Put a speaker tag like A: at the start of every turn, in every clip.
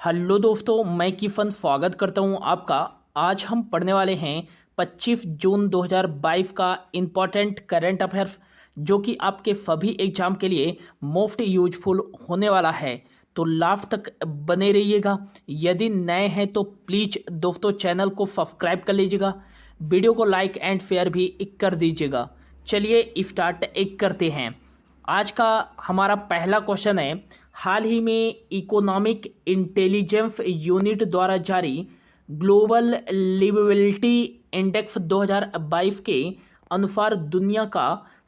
A: Hello दोस्तों, मैं किफ़न स्वागत करता हूं आपका। आज हम पढ़ने वाले हैं 25 जून 2022 का इम्पोर्टेंट करंट अफेयर्स, जो कि आपके सभी एग्जाम के लिए मोस्ट यूजफुल होने वाला है। तो लास्ट तक बने रहिएगा। यदि नए हैं तो प्लीज़ दोस्तों चैनल को सब्सक्राइब कर लीजिएगा, वीडियो को लाइक एंड शेयर भी कर दीजिएगा। चलिए स्टार्ट करते हैं। आज का हमारा पहला क्वेश्चन है, हाल ही में इकोनॉमिक इंटेलिजेंस यूनिट द्वारा जारी ग्लोबल लिवेबिलिटी इंडेक्स 2022 के अनुसार दुनिया का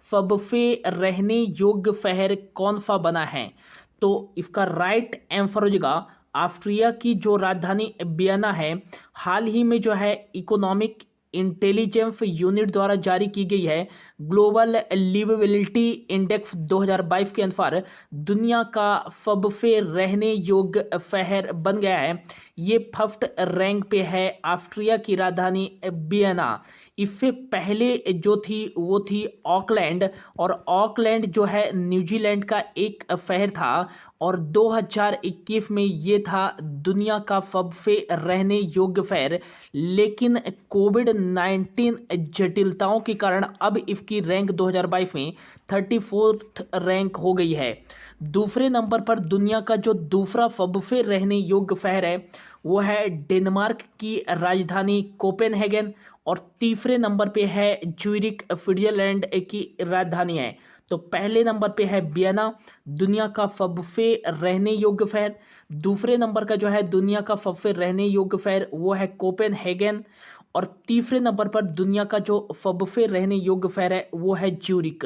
A: सबसे रहने योग्य शहर कौन सा बना है? तो इसका राइट आंसर हो जाएगा ऑस्ट्रिया की जो राजधानी वियना है। हाल ही में जो है इकोनॉमिक इंटेलिजेंस यूनिट द्वारा जारी की गई है ग्लोबल लिवेबिलिटी इंडेक्स 2022 के अनुसार दुनिया का सबसे रहने योग्य शहर बन गया है। ये फर्स्ट रैंक पे है ऑस्ट्रिया की राजधानी वियना। इससे पहले जो थी वो थी ऑकलैंड, और ऑकलैंड जो है न्यूजीलैंड का एक शहर था, और 2021 में ये था दुनिया का सबसे रहने योग्य शहर। लेकिन कोविड 19 जटिलताओं के कारण अब इसकी रैंक 2022 में 34th रैंक हो गई है। दूसरे नंबर पर दुनिया का जो दूसरा सबसे रहने योग्य शहर है वो है डेनमार्क की राजधानी कोपेनहेगन, और तीसरे नंबर पे है ज्यूरिख स्विट्जरलैंड की राजधानी है। तो पहले नंबर पे है वियना, दुनिया का सबसे रहने योग्य शहर। दूसरे नंबर का जो है दुनिया का सबसे रहने योग्य शहर वो है कोपेनहेगन, और तीसरे नंबर पर दुनिया का जो सबसे रहने योग्य शहर है वो है ज्यूरिख।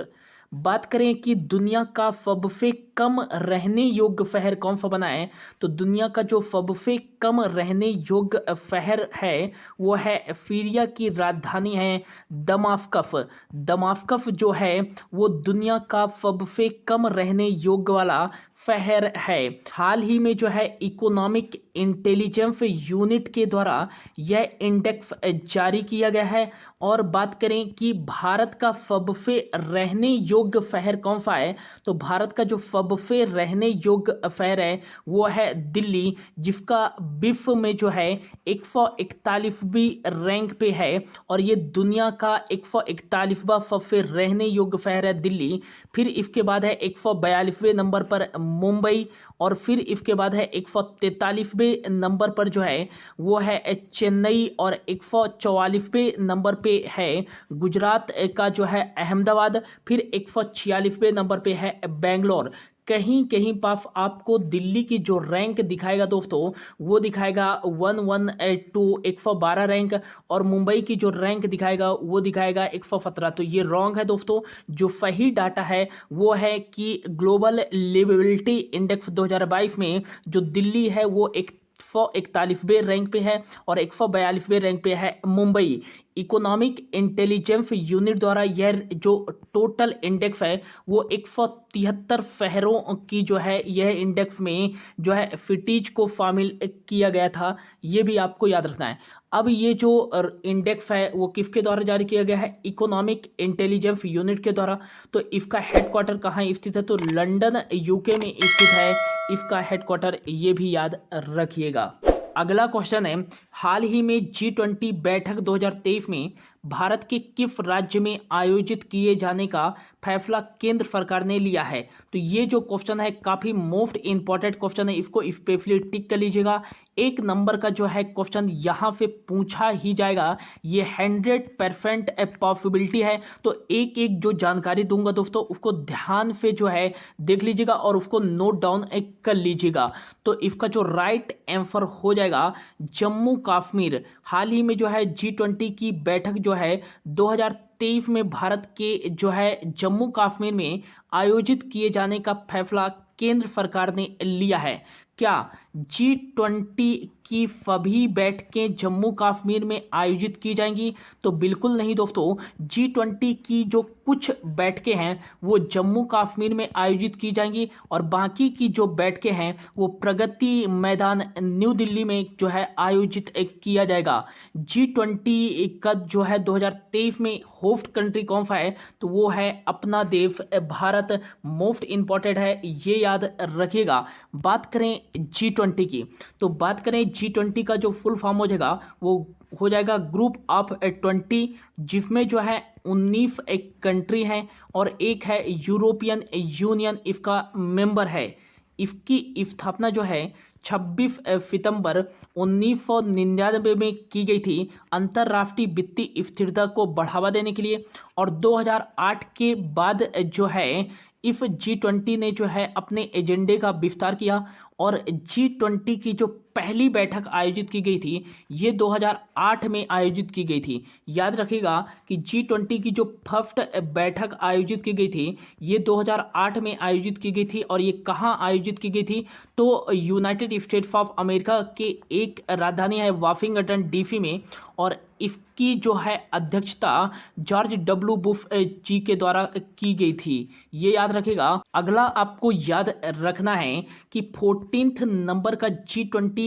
A: बात करें कि दुनिया का सबसे कम रहने योग्य शहर कौन सा बना है, तो दुनिया का जो सबसे कम रहने योग्य शहर है वो है सीरिया की राजधानी है दमास्कस। दमास्कस जो है वो दुनिया का सबसे कम रहने योग्य वाला शहर है। हाल ही में जो है इकोनॉमिक इंटेलिजेंस यूनिट के द्वारा यह इंडेक्स जारी किया गया है। और बात करें कि भारत का सबसे रहने योग्य शहर कौन सा है, तो भारत का जो सबसे रहने योग्य शहर है वो है दिल्ली, जिसका विश्व में जो है 141वीं रैंक पे है, और ये दुनिया का 141वां सबसे रहने योग्य शहर है दिल्ली। फिर इसके बाद है 142वें नंबर पर मुंबई, और फिर इसके बाद है 143वें नंबर पर जो है वो है चेन्नई, और 144वें नंबर पे है गुजरात का जो है अहमदाबाद। फिर 146वें नंबर पे है बेंगलोर। कहीं कहीं पास आपको दिल्ली की जो रैंक दिखाएगा दोस्तों वो दिखाएगा 112 112 रैंक, और मुंबई की जो रैंक दिखाएगा वो दिखाएगा 117। तो ये रॉन्ग है दोस्तों। जो सही डाटा है वो है कि ग्लोबल लिवेबिलिटी इंडेक्स 2022 में जो दिल्ली है वो 141वें रैंक पे है, और 142वें रैंक पे है मुंबई। इकोनॉमिक इंटेलिजेंस यूनिट द्वारा यह जो टोटल इंडेक्स है वो 173 शहरों की जो है यह इंडेक्स में जो है सिटीज को शामिल किया गया था, ये भी आपको याद रखना है। अब ये जो इंडेक्स है वो किसके द्वारा जारी किया गया है? इकोनॉमिक इंटेलिजेंस यूनिट के द्वारा। तो इसका हेडक्वार्टर कहाँ स्थित है? तो लंदन यूके में स्थित है इसका हेडक्वार्टर, ये भी याद रखिएगा। अगला क्वेश्चन है, हाल ही में G20 बैठक 2023 में भारत के किस राज्य में आयोजित किए जाने का फैसला केंद्र सरकार ने लिया है? तो ये जो क्वेश्चन है काफ़ी मोस्ट इंपॉर्टेंट क्वेश्चन है, इसको स्पेशली टिक कर लीजिएगा। एक नंबर का जो है क्वेश्चन यहाँ से पूछा ही जाएगा, ये 100% पॉसिबिलिटी है। तो एक एक जो जानकारी दूंगा दोस्तों उसको ध्यान से जो है देख लीजिएगा और उसको नोट डाउन कर लीजिएगा। तो इसका जो राइट आंसर हो जाएगा जम्मू कश्मीर। हाल ही में जो है G20 की बैठक जो है 2023 में भारत के जो है जम्मू कश्मीर में आयोजित किए जाने का फैसला केंद्र सरकार ने लिया है। क्या G20 की सभी बैठकें जम्मू कश्मीर में आयोजित की जाएंगी? तो बिल्कुल नहीं दोस्तों। G20 की जो कुछ बैठकें हैं वो जम्मू कश्मीर में आयोजित की जाएंगी, और बाकी की जो बैठकें हैं वो प्रगति मैदान न्यू दिल्ली में जो है आयोजित किया जाएगा। G20 का जो है 2023 में होस्ट कंट्री कौन सा है? तो वो है अपना देश भारत। मोस्ट इंपॉर्टेंट है, ये याद रखिएगा। बात करें G20 G20 की। तो बात करें G20 का जो फुल फॉर्म हो जाएगा वो हो जाएगा ग्रुप ऑफ 20, जिसमें जो है 19 एक कंट्री हैं और एक है यूरोपियन यूनियन इसका मेंबर है। इसकी स्थापना जो है 26 सितंबर 1999 में की गई थी अंतर्राष्ट्रीय वित्तीय स्थिरता को बढ़ावा देने के लिए। और 2008 के बाद जो है इस G20 ने जो है अपने एजेंडे का विस्तार किया और G20 की जो पहली बैठक आयोजित की गई थी ये 2008 में आयोजित की गई थी। याद रखिएगा कि G20 की जो फर्स्ट बैठक आयोजित की गई थी ये 2008 में आयोजित की गई थी। और ये कहाँ आयोजित की गई थी? तो यूनाइटेड स्टेट्स ऑफ अमेरिका के एक राजधानी है वाशिंगटन DC में। और इसकी जो है अध्यक्षता जॉर्ज W बुश जी के द्वारा की गई थी, ये याद रखिएगा। अगला आपको याद रखना है कि 14 नंबर का G20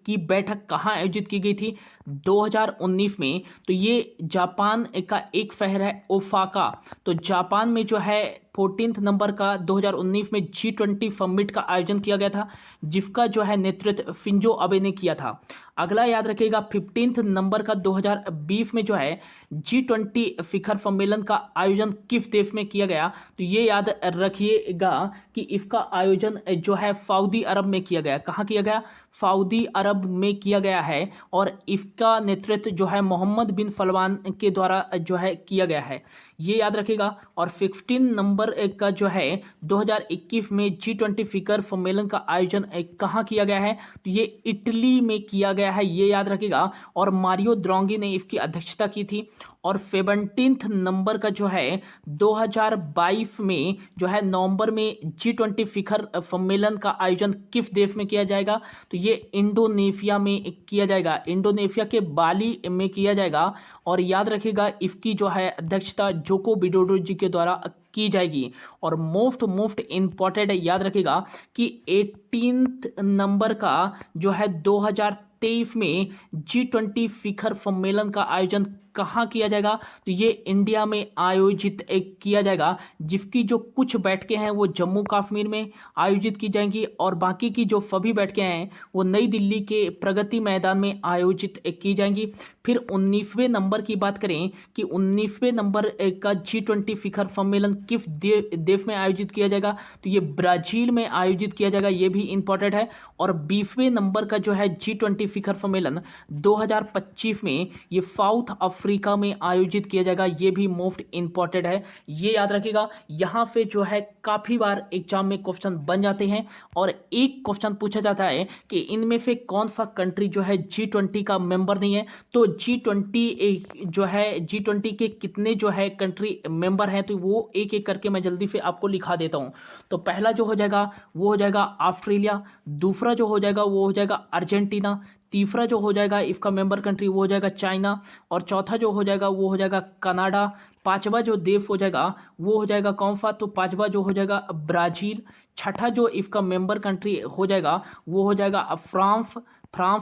A: की बैठक कहाँ आयोजित की गई थी? 2019 में। तो ये जापान का एक शहर है ओसाका। तो जापान में जो है 14 नंबर का 2019 में G20 समिट का आयोजन किया गया था, जिसका जो है नेतृत्व शिंजो अबे ने किया था। अगला याद रखिएगा 15 नंबर का 2020 में जो है G20 शिखर सम्मेलन का आयोजन किस देश में किया गया? तो ये याद रखिएगा कि इसका आयोजन जो है सऊदी अरब में किया गया। कहाँ किया गया? सऊदी अरब में किया गया है। और इसका नेतृत्व जो है मोहम्मद बिन सलमान के द्वारा जो है किया गया है, ये याद रखिएगा। और 16 नंबर का जो है 2021 में G20 शिखर सम्मेलन का आयोजन कहाँ किया गया है? तो ये इटली में किया गया है, ये याद रखिएगा। और मारियो द्रोंगी ने इसकी अध्यक्षता की थी। और 17 नंबर का जो है 2022 में जो है नवंबर में G20 शिखर सम्मेलन का आयोजन किस देश में किया जाएगा? तो ये इंडोनेशिया में किया जाएगा, इंडोनेशिया के बाली में किया जाएगा। और याद रखिएगा इसकी जो है अध्यक्षता जोको विडोडो जी के द्वारा की जाएगी। और मोस्ट इम्पॉर्टेंट याद रखिएगा कि 18 नंबर का जो है 2023 में G20 शिखर सम्मेलन का आयोजन कहाँ किया जाएगा? तो ये इंडिया में आयोजित किया जाएगा, जिसकी जो कुछ बैठकें हैं वो जम्मू कश्मीर में आयोजित की जाएंगी और बाकी की जो सभी बैठकें हैं वो नई दिल्ली के प्रगति मैदान में आयोजित की जाएंगी। फिर 19वें नंबर की बात करें कि 19वें नंबर का G20 शिखर सम्मेलन किस देश में आयोजित किया जाएगा? तो ये ब्राजील में आयोजित किया जाएगा, ये भी इंपॉर्टेंट है। और 20वें नंबर का जो है G20 शिखर सम्मेलन 2025 में ये साउथ अफ्रीका में आयोजित किया जाएगा, ये भी मोस्ट इंपॉर्टेंट है, ये याद रखिएगा। यहाँ पे जो है काफ़ी बार एग्जाम में क्वेश्चन बन जाते हैं और एक क्वेश्चन पूछा जाता है कि इनमें से कौन सा कंट्री जो है G20 का मेंबर नहीं है। तो G20 जो है G20 के कितने जो है कंट्री मेंबर हैं, तो वो एक एक करके मैं जल्दी से आपको लिखा देता हूँ। तो पहला जो हो जाएगा वो हो जाएगा ऑस्ट्रेलिया, दूसरा जो हो जाएगा वो हो जाएगा अर्जेंटीना, तीसरा जो हो जाएगा इसका मेंबर कंट्री वो हो जाएगा चाइना, और चौथा जो हो जाएगा वो हो जाएगा कनाडा, पांचवा जो देश हो जाएगा वो हो जाएगा कौन सा? तो पांचवा जो हो जाएगा ब्राज़ील, छठा जो इसका मेंबर कंट्री हो जाएगा वो हो जाएगा फ्रांस,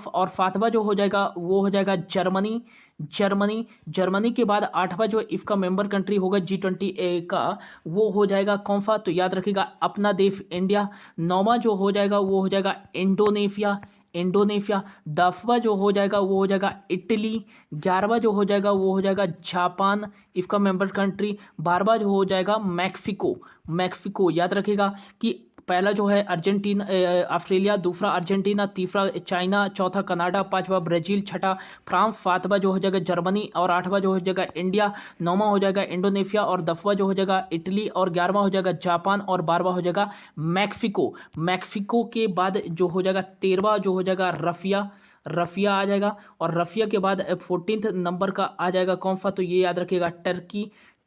A: और सातवां जो हो जाएगा वो हो जाएगा जर्मनी के बाद आठवां जो इसका मेंबर कंट्री होगा G20 का वो हो जाएगा कौन सा? तो याद रखिएगा अपना देश इंडिया। नौवां जो हो जाएगा वो हो जाएगा इंडोनेशिया, 10वां जो हो जाएगा वो हो जाएगा इटली, 11वां जो हो जाएगा वो हो जाएगा जापान इसका मेंबर कंट्री, 12वां जो हो जाएगा मैक्सिको। याद रखिएगा कि पहला जो है ऑस्ट्रेलिया, दूसरा अर्जेंटीना, तीसरा चाइना, चौथा कनाडा, पांचवा ब्राज़ील, छठा फ्रांस, सातवां जो हो जाएगा जर्मनी, और आठवां जो हो जाएगा इंडिया, नौवां हो जाएगा इंडोनेशिया, और 10वां जो हो जाएगा इटली, और 11वां हो जाएगा जापान, और 12वां हो जाएगा मैक्सिको के बाद जो हो जाएगा 13वां जो हो जाएगा रफिया आ जाएगा। और रफिया के बाद 14 नंबर का आ जाएगा कौन सा? तो ये याद रखिएगा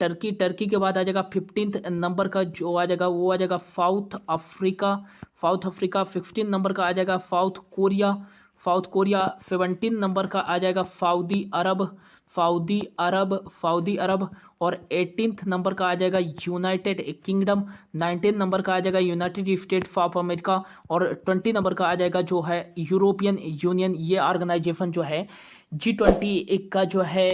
A: टर्की के बाद आ जाएगा 15 नंबर का जो आ जाएगा वो आ जाएगा साउथ अफ्रीका। 15 नंबर का आ जाएगा साउथ कोरिया। 17 नंबर का आ जाएगा सऊदी अरब। और 18 नंबर का आ जाएगा यूनाइटेड किंगडम। 19 नंबर का आ जाएगा यूनाइटेड स्टेट्स ऑफ अमेरिका। और 20 नंबर का आ जाएगा जो है यूरोपियन यूनियन। ये ऑर्गेनाइजेशन जो है G20 का जो है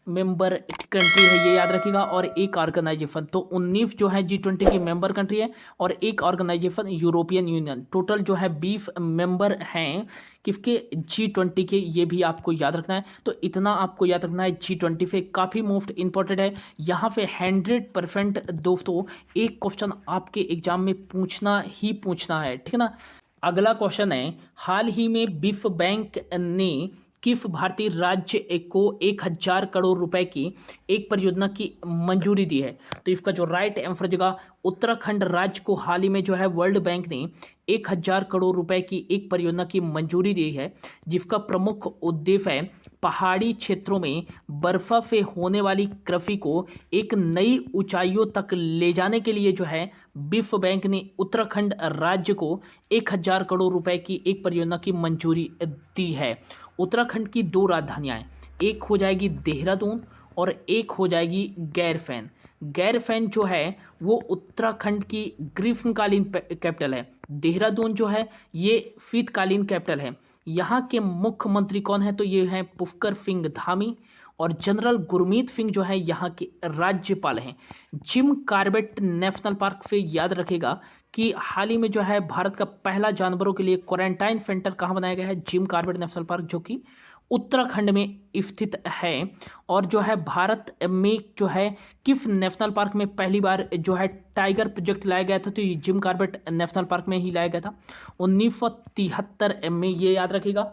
A: मेंबर कंट्री है, ये याद रखिएगा, और एक ऑर्गेनाइजेशन। तो 19 जो है G20 की मेंबर कंट्री है और एक ऑर्गेनाइजेशन यूरोपियन यूनियन। टोटल जो है 20 मेंबर हैं किसके, G20 के। ये भी आपको याद रखना है। तो इतना आपको याद रखना है G20 पे, काफ़ी मोस्ट इंपॉर्टेंट है। यहाँ पे 100% दोस्तों एक क्वेश्चन आपके एग्जाम में पूछना ही पूछना है, ठीक है ना। अगला क्वेश्चन है, हाल ही में विश्व बैंक ने किस भारतीय राज्य को 1,000 करोड़ रुपए की एक परियोजना की मंजूरी दी है। तो इसका जो राइट आंसर होगा, उत्तराखंड राज्य को हाल ही में जो है वर्ल्ड बैंक ने 1,000 करोड़ रुपए की एक परियोजना की मंजूरी दी है, जिसका प्रमुख उद्देश्य है पहाड़ी क्षेत्रों में बर्फा से होने वाली कृषि को एक नई ऊंचाइयों तक ले जाने के लिए जो है विश्व बैंक ने उत्तराखंड राज्य को 1,000 करोड़ रुपए की एक परियोजना की मंजूरी दी है। उत्तराखंड की 2 राजधानियां हैं, एक हो जाएगी देहरादून और एक हो जाएगी गैरसैंण। गैरसैंण जो है वो उत्तराखंड की ग्रीष्मकालीन कैपिटल है। देहरादून जो है ये शीतकालीन कैपिटल है। यहाँ के मुख्यमंत्री कौन है, तो ये हैं पुष्कर सिंह धामी, और जनरल गुरमीत सिंह जो है यहाँ के राज्यपाल हैं। जिम कॉर्बेट नेशनल पार्क से याद रखेगा कि हाल ही में जो है भारत का पहला जानवरों के लिए क्वारंटाइन सेंटर कहाँ बनाया गया है, जिम कॉर्बेट नेशनल पार्क, जो कि उत्तराखंड में स्थित है। और जो है भारत में जो है किस नेशनल पार्क में पहली बार जो है टाइगर प्रोजेक्ट लाया गया था, तो ये जिम कॉर्बेट नेशनल पार्क में ही लाया गया था 1973 में, ये याद रखिएगा।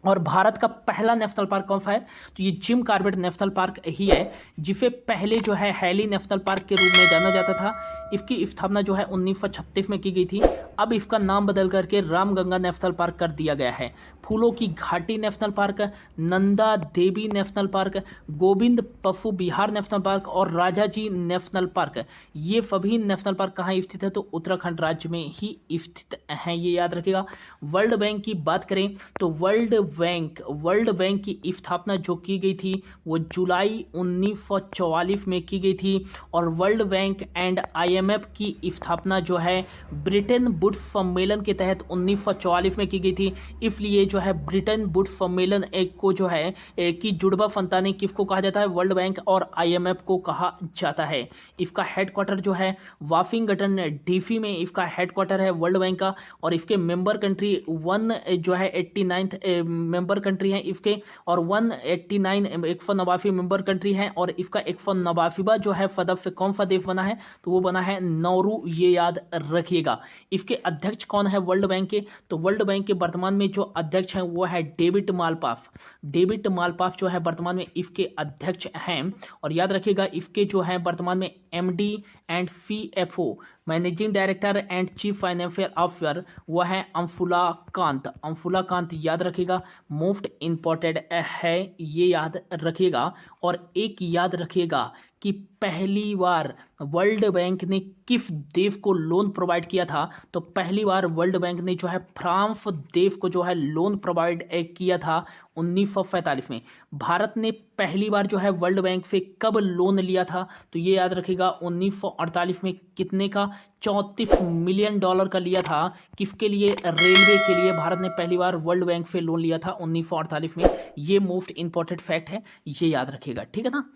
A: और भारत का पहला नेशनल पार्क कौन सा है, तो ये जिम कॉर्बेट नेशनल पार्क ही है, जिसे पहले जो है हैली नेशनल पार्क के रूप में जाना जाता था। इसकी स्थापना जो है 1936 में की गई थी। अब इसका नाम बदल करके रामगंगा नेशनल पार्क कर दिया गया है। फूलों की घाटी national park, Nanda Devi national park, Govind पशु विहार नेशनल पार्क और राजाजी नेशनल पार्क, ये सभी नेशनल पार्क कहाँ स्थित है, तो उत्तराखंड राज्य में ही स्थित हैं, ये याद रखिएगा। वर्ल्ड बैंक की बात करें तो वर्ल्ड बैंक की स्थापना जो की गई थी वो जुलाई 1944 में की गई थी। और वर्ल्ड बैंक एंड IMF की स्थापना जो है ब्रिटेन वुड्स सम्मेलन के तहत 1944 में की गई थी। इसलिए जो है ब्रिटेन वुड्स सम्मेलन एक को जो है कि जुड़वा संतानें किसको कहा जाता है, वर्ल्ड बैंक और IMF को कहा जाता है। इसका हेडक्वार्टर जो है वाशिंगटन DC में इसका हेडक्वार्टर है वर्ल्ड बैंक का। और इसके मेंबर कंट्री 1 जो है 89th मेंबर कंट्री है इसके, और 189 189 मेंबर कंट्री है। और इसका 189वां जो है सदस्य कौन सा देश बना है, तो वो बना है नौरू, ये याद रखिएगा। इसके अध्यक्ष कौन है वर्ल्ड बैंक के, तो वर्ल्ड बैंक के वर्तमान में जो अध्यक्ष हैं वो है डेविड मालपास। डेविड मालपास जो है वर्तमान में इसके अध्यक्ष हैं। और याद रखिएगा इसके जो है वर्तमान में MD and CFO managing director and chief financial officer वो है अंशुला कांत। अंशुला कांत याद रखिएगा, मोस्ट इम्पॉर्टेंट है, ये याद रखिएगा। और एक याद रखिएगा कि पहली बार वर्ल्ड बैंक ने किस देश को लोन प्रोवाइड किया था, तो पहली बार वर्ल्ड बैंक ने जो है फ्रांस देश को जो है लोन प्रोवाइड किया था 1945 में। भारत ने पहली बार जो है वर्ल्ड बैंक से कब लोन लिया था, तो ये याद रखिएगा 1948 में। कितने का, $34 मिलियन का लिया था। किसके लिए, रेलवे के लिए भारत ने पहली बार वर्ल्ड बैंक से लोन लिया था 1948 में। ये मोस्ट इंपॉर्टेंट फैक्ट है, ये याद रखिएगा, ठीक है ना।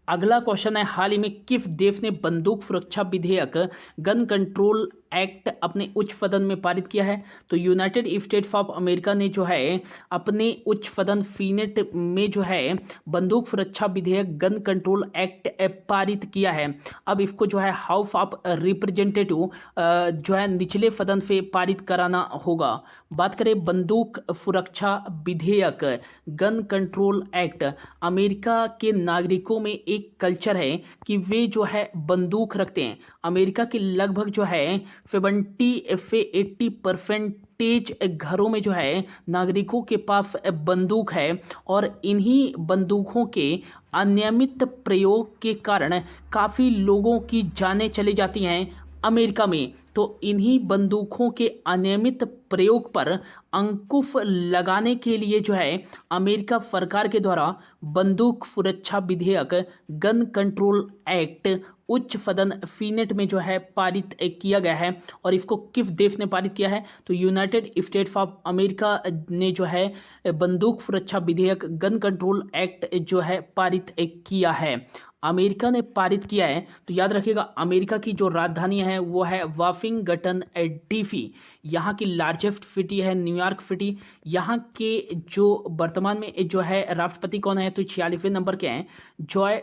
A: अगला क्वेश्चन है, हाल ही में किस देश ने बंदूक सुरक्षा विधेयक गन कंट्रोल एक्ट अपने उच्च सदन में पारित किया है, तो यूनाइटेड स्टेट्स ऑफ अमेरिका ने जो है अपने उच्च सदन सीनेट में जो है बंदूक सुरक्षा विधेयक गन कंट्रोल एक्ट पारित किया है। अब इसको जो है हाउस ऑफ रिप्रेजेंटेटिव जो है निचले सदन से पारित कराना होगा। बात करें बंदूक सुरक्षा विधेयक गन कंट्रोल एक्ट, अमेरिका के नागरिकों में एक कल्चर है कि वे जो है बंदूक रखते हैं। अमेरिका के लगभग जो है 70 से 80% घरों में जो है नागरिकों के पास बंदूक है। और इन्हीं बंदूकों के अनियमित प्रयोग के कारण काफ़ी लोगों की जानें चली जाती हैं अमेरिका में। तो इन्हीं बंदूकों के अनियमित प्रयोग पर अंकुश लगाने के लिए जो है अमेरिका सरकार के द्वारा बंदूक सुरक्षा विधेयक गन कंट्रोल एक्ट उच्च सदन सीनेट में जो है पारित किया गया है और इसको किस देश ने पारित किया है? तो यूनाइटेड स्टेट्स ऑफ अमेरिका ने जो है बंदूक सुरक्षा विधेयक गन कंट्रोल एक्ट जो है पारित किया है। अमेरिका ने पारित किया है। तो याद रखिएगा अमेरिका की जो राजधानी है वो है वाशिंगटन डीसी। यहाँ की लार्जेस्ट सिटी है न्यूयॉर्क सिटी। यहाँ के जो वर्तमान में जो है राष्ट्रपति कौन है? तो 46वें नंबर के हैं, जॉय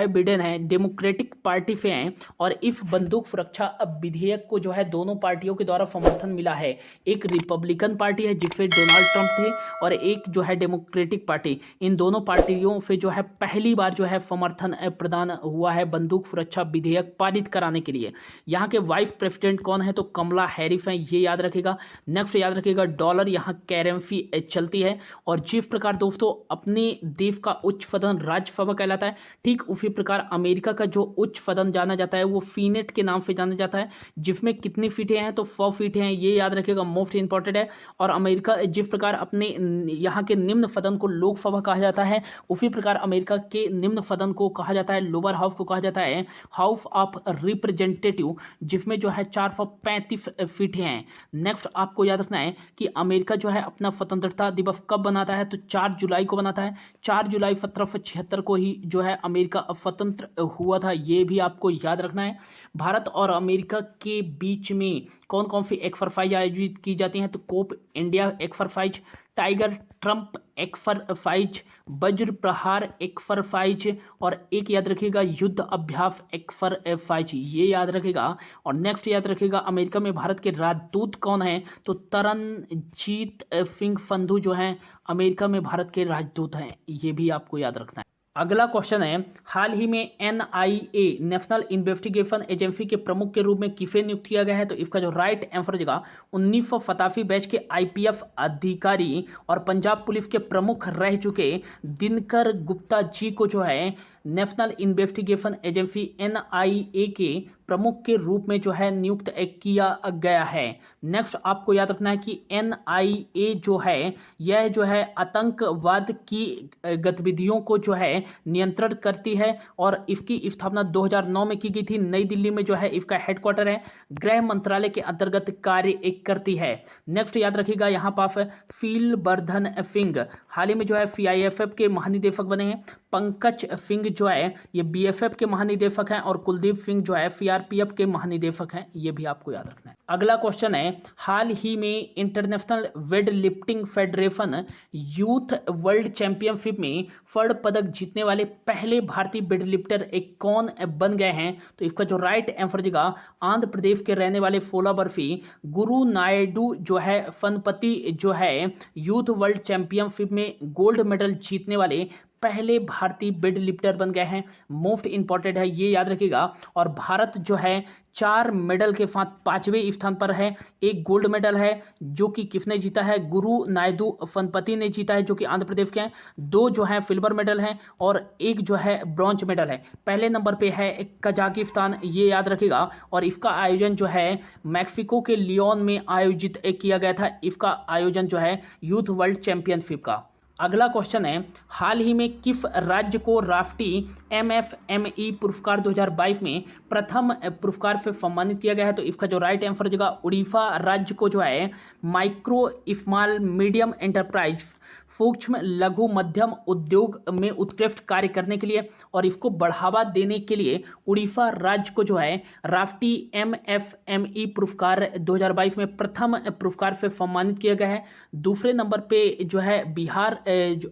A: बिडेन है, डेमोक्रेटिक पार्टी से हैं और इस बंदूक सुरक्षा विधेयक को जो है दोनों पार्टियों के द्वारा समर्थन मिला है। एक रिपब्लिकन पार्टी है जिससे डोनाल्ड ट्रंप थे और एक जो है डेमोक्रेटिक पार्टी। इन दोनों पार्टियों से जो है पहली बार जो है समर्थन प्रदान हुआ है बंदूक सुरक्षा विधेयक पारित कराने के लिए। यहाँ के वाइस प्रेसिडेंट कौन है? तो कमला हैरिस हैं, ये याद रखेगा। नेक्स्ट याद रखेगा डॉलर यहाँ करेंसी चलती है। और जिस प्रकार दोस्तों अपने देश का उच्च सदन राज्यसभा कहलाता है, ठीक उसी प्रकार अमेरिका का जो उच्च सदन जाना जाता है वो सीनेट के नाम से जाना जाता है, जिसमें कितनी सीटें हैं? तो 100 सीटें हैं, ये याद रखेगा, मोस्ट इंपॉर्टेंट है। और अमेरिका जिस प्रकार अपने यहाँ के निम्न सदन को लोकसभा कहा जाता है, उसी प्रकार अमेरिका के निम्न सदन को कहा जाता है, लोअर हाउस को कहा जाता है हाउस ऑफ रिप्रेजेंटेटिव, जिसमें जो है 435 सीटें हैं। नेक्स्ट आपको याद रखना है कि अमेरिका जो है अपना स्वतंत्रता दिवस कब बनाता है? तो 4 जुलाई को बनाता है। 4 जुलाई 1776 को ही जो है अमेरिका स्वतंत्र हुआ था, ये भी आपको याद रखना है। भारत और अमेरिका के बीच में कौन कौन सी एक्सरसाइज आयोजित की जाती हैं? तो Cope India exercise, Tiger Triumph exercise, Vajra Prahar exercise और एक याद रखिएगा युद्ध अभ्यास एक्सरसाइज, ये याद रखिएगा। और नेक्स्ट याद रखिएगा अमेरिका में भारत के राजदूत कौन है? तो तरनजीत सिंह संधू जो हैं अमेरिका में भारत के राजदूत हैं, ये भी आपको याद रखना है। अगला क्वेश्चन है, हाल ही में NIA नेशनल इन्वेस्टिगेशन एजेंसी के प्रमुख के रूप में किसे नियुक्त किया गया है? तो इसका जो राइट आंसर हो जाएगा 1987 बैच के IPF अधिकारी और पंजाब पुलिस के प्रमुख रह चुके दिनकर गुप्ता जी को जो है नेशनल इन्वेस्टिगेशन एजेंसी NIA के प्रमुख के रूप में जो है नियुक्त किया गया है। नेक्स्ट आपको याद रखना है कि NIA जो है यह जो है आतंकवाद की गतिविधियों को जो है नियंत्रण करती है और इसकी स्थापना 2009 में की गई थी। नई दिल्ली में जो है इसका हेडक्वार्टर है, गृह मंत्रालय के अंतर्गत कार्य करती है। नेक्स्ट याद रखिएगा यहाँ पास फीलवर्धन सिंह हाल ही में जो है CIFF के महानिदेशक बने हैं। पंकज सिंह जो है ये BSF के महानिदेशक हैं और कुलदीप सिंह जो है CRPF के महानिदेशक हैं, ये भी आपको याद रखना है। अगला क्वेश्चन है, हाल ही में international weight lifting federation youth world championship में स्वर्ण पदक जीतने वाले पहले भारतीय वेट लिफ्टर एक कौन बन गए हैं? तो इसका जो राइट आंसर देगा आंध्र प्रदेश के रहने वाले 16 वर्षीय गुरु नायडू जो है फनपति जो है यूथ वर्ल्ड चैंपियनशिप में गोल्ड मेडल जीतने वाले पहले भारतीय वेट लिफ्टर बन गए हैं। मोस्ट इंपॉर्टेंट है, ये याद रखिएगा। और भारत जो है 4 मेडल के साथ 5वें स्थान पर है। एक गोल्ड मेडल है जो कि किसने जीता है? गुरु नायडू फनपति ने जीता है, जो कि आंध्र प्रदेश के हैं। 2 जो है सिल्वर मेडल हैं और एक जो है ब्रॉन्ज मेडल है। पहले नंबर पे है कजाकिस्तान, ये याद रखिएगा। और इसका आयोजन जो है मैक्सिको के लियोन में आयोजित किया गया था। इसका आयोजन जो है यूथ वर्ल्ड चैंपियनशिप का। अगला क्वेश्चन है, हाल ही में किस राज्य को राष्ट्रीय MFME पुरस्कार 2022 में प्रथम पुरस्कार से सम्मानित किया गया है? तो इसका जो राइट आंसर हो जाएगा उड़ीसा राज्य को जो है माइक्रो स्मॉल मीडियम एंटरप्राइज सूक्ष्म लघु मध्यम उद्योग में उत्कृष्ट कार्य करने के लिए और इसको बढ़ावा देने के लिए उड़ीसा राज्य को जो है राष्ट्रीय MFME पुरस्कार 2022 में प्रथम पुरस्कार से सम्मानित किया गया है। दूसरे नंबर पे जो है बिहार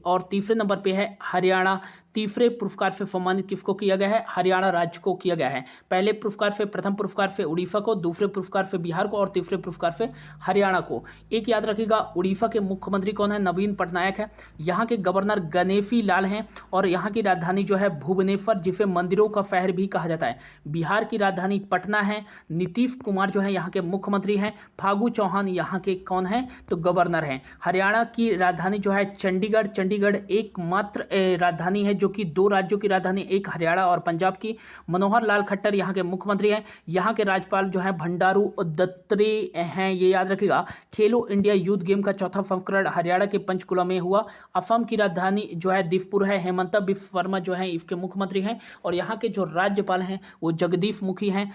A: और तीसरे नंबर पे है हरियाणा। तीसरे पुरस्कार से सम्मानित किसको किया गया है? हरियाणा राज्य को किया गया है। पहले पुरस्कार से प्रथम पुरस्कार से उड़ीसा को, दूसरे पुरस्कार से बिहार को और तीसरे पुरस्कार से हरियाणा को। एक याद रखिएगा उड़ीसा के मुख्यमंत्री कौन है? नवीन पटनायक है। यहाँ के गवर्नर गणेशी लाल हैं और यहाँ की राजधानी जो है भुवनेश्वर, जिसे मंदिरों का शहर भी कहा जाता है। बिहार की राजधानी पटना है। नीतीश कुमार जो है यहाँ के मुख्यमंत्री हैं। फागू चौहान यहाँ के कौन है? तो गवर्नर हैं। हरियाणा की राजधानी जो है चंडीगढ़। चंडीगढ़ एकमात्र राजधानी है जो कि 2 राज्यों की राजधानी, एक हरियाणा और पंजाब की। मनोहर लाल खट्टर यहाँ के मुख्यमंत्री हैं। यहाँ के राज्यपाल जो हैं भंडारू दत्तात्रेय हैं, ये याद रखिएगा। खेलो इंडिया यूथ गेम का चौथा संस्करण हरियाणा के पंचकुला में हुआ। असम की राजधानी जो है दिसपुर है। हेमंत बिस्वा शर्मा जो है इसके मुख्यमंत्री हैं और यहाँ के जो राज्यपाल हैं वो जगदीश मुखी हैं।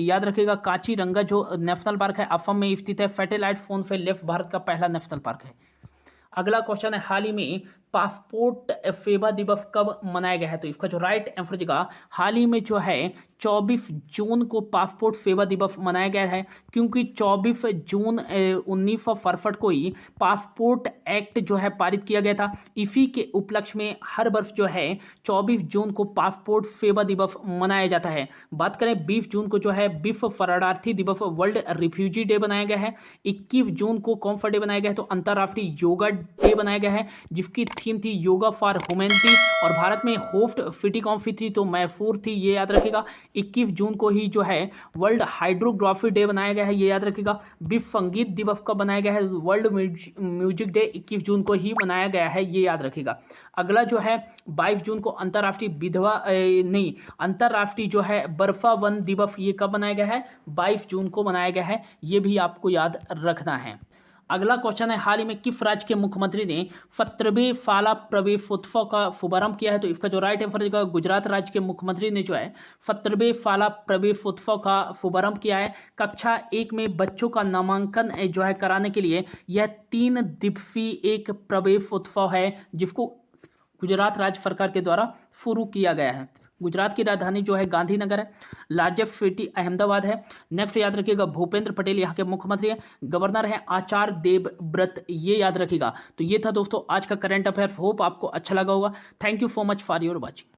A: याद रखिएगा कांचीरंगा जो नेशनल पार्क है असम में स्थित है। सैटेलाइट फोन से लेफ्ट भारत का पहला नेशनल पार्क है। अगला क्वेश्चन है, हाल ही में पासपोर्ट सेवा दिवस कब मनाया गया है? तो इसका जो राइट आंसर देगा, हाल ही में जो है 24 जून को पासपोर्ट सेवा दिवस मनाया गया है, क्योंकि 24 जून 1967 को ही पासपोर्ट एक्ट जो है पारित किया गया था। इसी के उपलक्ष्य में हर वर्ष जो है 24 जून को पासपोर्ट सेवा दिवस मनाया जाता है। बात करें 20 जून को जो है विश्व शरणार्थी दिवस, वर्ल्ड रिफ्यूजी डे बनाया गया है। 21 जून को कौन सा डे बनाया गया है? तो अंतर्राष्ट्रीय योगा डे बनाया गया है, जिसकी थीम थी योगा फॉर ह्यूमैनिटी और भारत में होस्ट सिटी कौन सी थी? तो मैसूर थी, ये याद रखिएगा। 21 जून को ही जो है वर्ल्ड हाइड्रोग्राफी डे बनाया गया है, ये याद रखिएगा। विश्व संगीत दिवस कब बनाया गया है? वर्ल्ड म्यूजिक डे 21 जून को ही मनाया गया है, ये याद रखिएगा। अगला जो है 22 जून को अंतर्राष्ट्रीय जो है बर्फा वन दिवस, ये कब मनाया गया है? 22 जून को मनाया गया है, ये भी आपको याद रखना है। अगला क्वेश्चन है, हाल ही में किस राज्य के मुख्यमंत्री ने 17वें शाला प्रवेशोत्सव का शुभारंभ किया है? तो इसका जो राइट आंसर है गुजरात राज्य के मुख्यमंत्री ने जो है 17वें शाला प्रवेशोत्सव का शुभारंभ किया है। कक्षा 1 में बच्चों का नामांकन जो है कराने के लिए यह 3 दिवसीय एक प्रवेशोत्सव है, जिसको गुजरात राज्य सरकार के द्वारा शुरू किया गया है। गुजरात की राजधानी जो है गांधीनगर है। लार्जेस्ट सिटी अहमदाबाद है। नेक्स्ट याद रखिएगा भूपेंद्र पटेल यहाँ के मुख्यमंत्री हैं। गवर्नर है आचार्य देवव्रत, ये याद रखिएगा। तो ये था दोस्तों आज का करंट अफेयर्स। होप आपको अच्छा लगा होगा। Thank you so much for your watching.